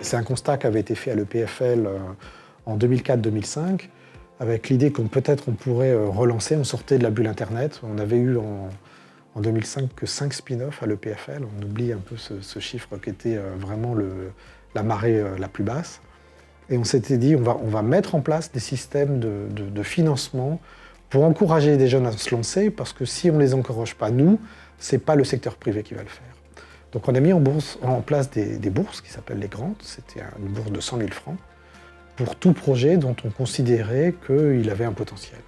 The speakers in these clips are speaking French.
C'est un constat qui avait été fait à l'EPFL en 2004-2005, avec l'idée qu'on peut-être on pourrait relancer, on sortait de la bulle Internet. On avait eu en 2005 que 5 spin-offs à l'EPFL. On oublie un peu ce chiffre qui était vraiment la marée la plus basse. Et on s'était dit, on va mettre en place des systèmes de financement pour encourager les jeunes à se lancer, parce que si on ne les encourage pas, nous, ce n'est pas le secteur privé qui va le faire. Donc on a mis en place des bourses qui s'appellent les Grants. C'était une bourse de 100 000 francs pour tout projet dont on considérait qu'il avait un potentiel.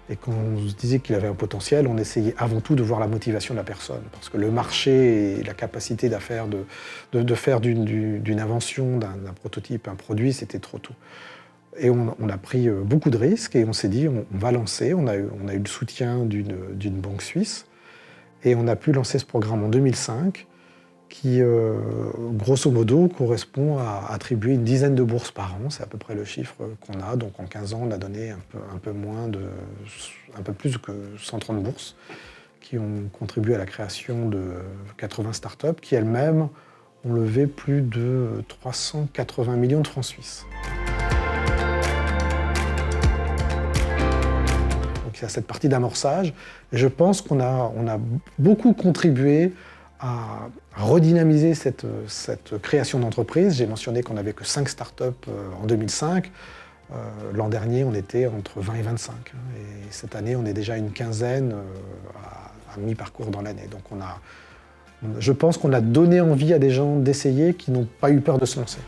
Et quand on se disait qu'il avait un potentiel, on essayait avant tout de voir la motivation de la personne. Parce que le marché et la capacité de faire d'une invention, d'un prototype, un produit, c'était trop tôt. Et on a pris beaucoup de risques et on s'est dit, on va lancer. On a eu le soutien d'une banque suisse. Et on a pu lancer ce programme en 2005, qui, grosso modo, correspond à attribuer une dizaine de bourses par an. C'est à peu près le chiffre qu'on a. Donc en 15 ans, on a donné un peu plus que 130 bourses qui ont contribué à la création de 80 startups qui, elles-mêmes, ont levé plus de 380 millions de francs suisses. Donc il y a cette partie d'amorçage. Et je pense qu'on a beaucoup contribué à redynamiser cette création d'entreprise. J'ai mentionné qu'on n'avait que 5 startups en 2005. L'an dernier, on était entre 20 et 25. Et cette année, on est déjà une quinzaine à mi-parcours dans l'année. Donc je pense qu'on a donné envie à des gens d'essayer qui n'ont pas eu peur de se lancer.